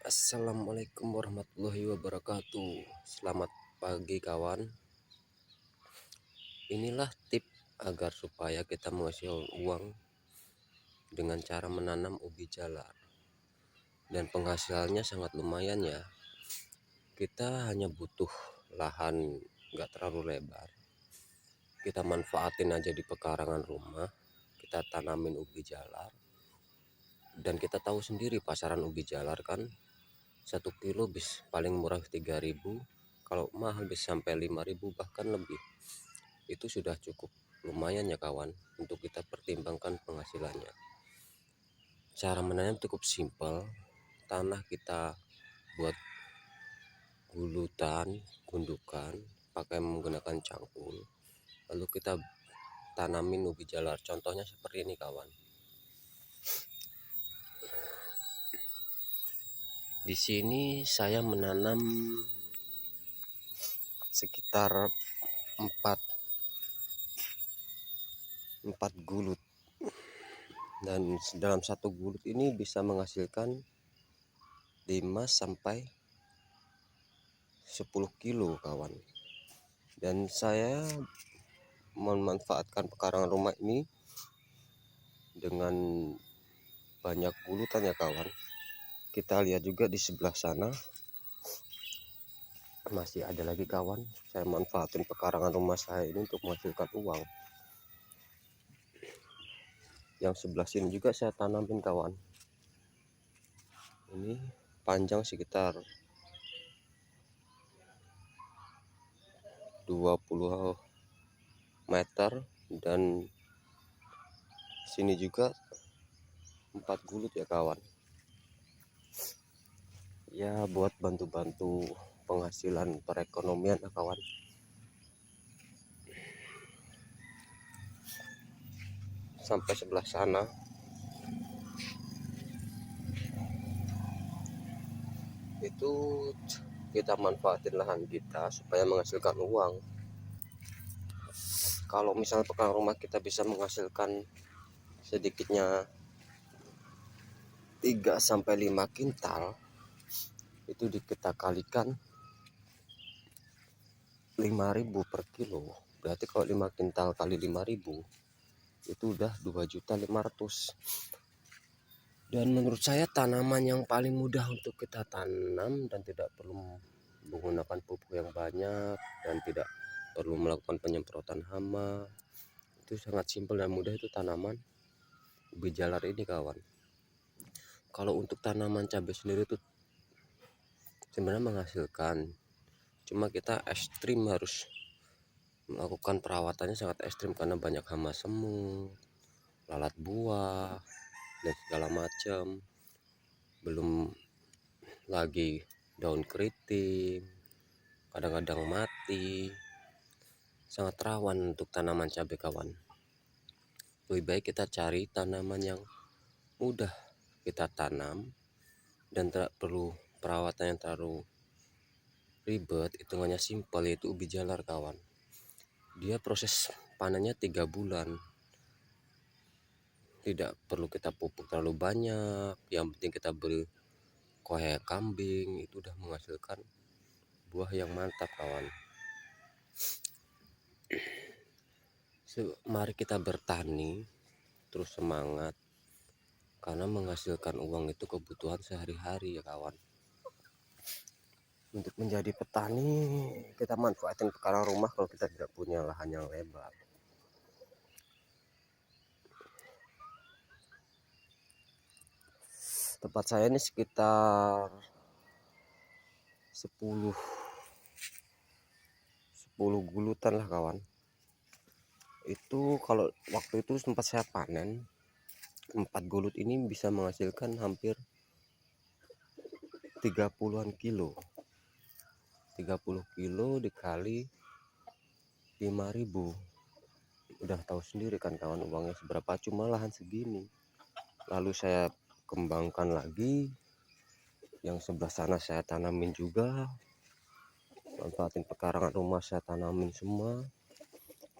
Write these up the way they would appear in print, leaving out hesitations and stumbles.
Assalamualaikum warahmatullahi wabarakatuh. Selamat pagi kawan. Inilah tip agar supaya kita menghasilkan uang dengan cara menanam ubi jalar. Dan penghasilannya sangat lumayan ya. Kita hanya butuh lahan nggak terlalu lebar. Kita manfaatin aja di pekarangan rumah. Kita tanamin ubi jalar. Dan kita tahu sendiri pasaran ubi jalar kan 1 kilo paling murah 3.000, kalau mahal bisa sampai 5.000 bahkan lebih. Itu sudah cukup lumayan ya kawan untuk kita pertimbangkan penghasilannya. Cara menanam cukup simpel. Tanah kita buat gundukan pakai menggunakan cangkul, lalu kita tanamin ubi jalar. Contohnya seperti ini kawan. Di sini saya menanam sekitar 4 gulut, dan dalam satu gulut ini bisa menghasilkan 5 sampai 10 kilo kawan. Dan saya memanfaatkan pekarangan rumah ini dengan banyak gulutan ya kawan. Kita lihat juga di sebelah sana masih ada lagi kawan. Saya manfaatin pekarangan rumah saya ini untuk menghasilkan uang. Yang sebelah sini juga saya tanamin kawan. Ini panjang sekitar 20 meter, dan sini juga 4 gulut ya kawan. Ya buat bantu-bantu penghasilan perekonomian ya kawan. Sampai sebelah sana itu kita manfaatin lahan kita supaya menghasilkan uang. Kalau misalnya pekarangan rumah kita bisa menghasilkan sedikitnya 3 sampai 5 kintal, itu kita kalikan 5.000 per kilo. Berarti kalau 5 kintal kali 5.000 itu udah 2.500.000. Dan menurut saya tanaman yang paling mudah untuk kita tanam dan tidak perlu menggunakan pupuk yang banyak dan tidak perlu melakukan penyemprotan hama, itu sangat simpel dan mudah, itu tanaman ubi jalar ini kawan. Kalau untuk tanaman cabai sendiri itu sebenarnya menghasilkan, cuma kita ekstrim, harus melakukan perawatannya sangat ekstrim karena banyak hama semut, lalat buah, dan segala macam. Belum lagi daun keriting, kadang-kadang mati. Sangat rawan untuk tanaman cabai kawan. Lebih baik kita cari tanaman yang mudah kita tanam dan tidak perlu perawatan yang terlalu ribet, hitungannya simpel, yaitu ubi jalar kawan. Dia proses panennya 3 bulan. Tidak perlu kita pupuk terlalu banyak, yang penting kita beri kohe kambing, itu udah menghasilkan buah yang mantap kawan. Mari kita bertani terus semangat, karena menghasilkan uang itu kebutuhan sehari-hari ya kawan. Untuk menjadi petani kita manfaatin pekarangan rumah kalau kita tidak punya lahan yang lebar. Tempat saya ini sekitar 10 gulutan lah kawan. Itu kalau waktu itu sempat saya panen 4 gulut ini bisa menghasilkan hampir 30-an kilo. 30 kilo dikali 5.000, udah tahu sendiri kan kawan uangnya seberapa, cuma lahan segini. Lalu saya kembangkan lagi, yang sebelah sana saya tanamin juga, manfaatin pekarangan rumah saya tanamin semua.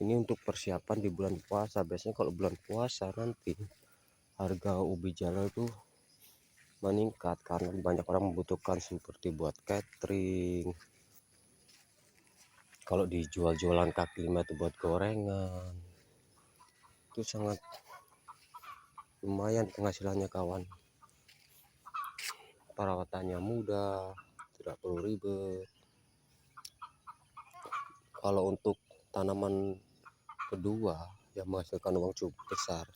Ini untuk persiapan di bulan puasa. Biasanya kalau bulan puasa nanti harga ubi jalar tuh meningkat karena banyak orang membutuhkan seperti buat catering. Kalau dijual jualan kaki lima itu buat gorengan, itu sangat lumayan penghasilannya kawan. Perawatannya mudah, tidak perlu ribet. Kalau untuk tanaman kedua yang menghasilkan uang cukup besar,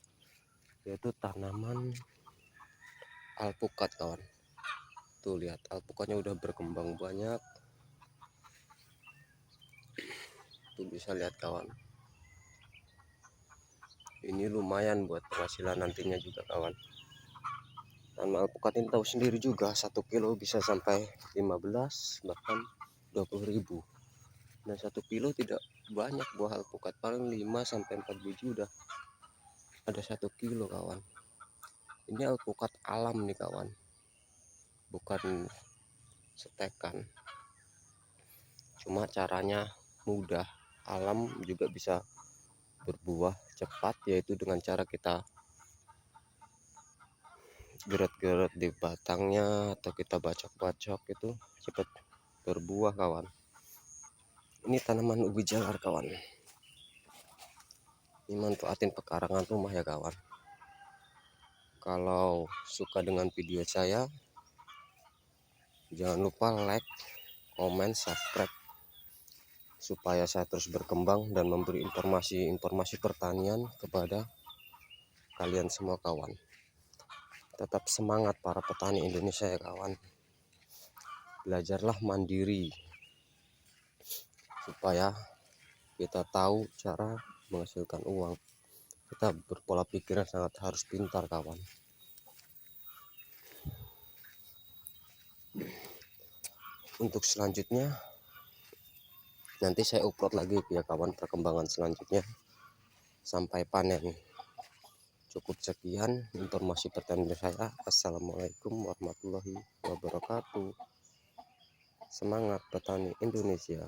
yaitu tanaman alpukat kawan. Tuh lihat, alpukatnya udah berkembang banyak. Tuh bisa lihat kawan, ini lumayan buat penghasilan nantinya juga kawan. Dan alpukat ini tahu sendiri juga, 1 kilo bisa sampai 15 bahkan 20.000. Dan 1 kilo tidak banyak buah alpukat, paling 5 sampai 4 biji udah ada 1 kilo kawan. Ini alpukat alam nih kawan, bukan setekan. Cuma caranya mudah, alam juga bisa berbuah cepat, yaitu dengan cara kita geret-geret di batangnya atau kita bacok-bacok, itu cepat berbuah kawan. Ini tanaman ubi jalar kawan, ini manfaatin pekarangan rumah ya kawan. Kalau suka dengan video saya, jangan lupa like, komen, subscribe, supaya saya terus berkembang dan memberi informasi pertanian kepada kalian semua kawan. Tetap semangat para petani Indonesia ya kawan. Belajarlah mandiri supaya kita tahu cara menghasilkan uang. Kita berpola pikir yang sangat harus pintar kawan. Untuk selanjutnya nanti saya upload lagi ya kawan, perkembangan selanjutnya sampai panen. Cukup sekian informasi pertanian saya. Assalamualaikum warahmatullahi wabarakatuh. Semangat petani Indonesia.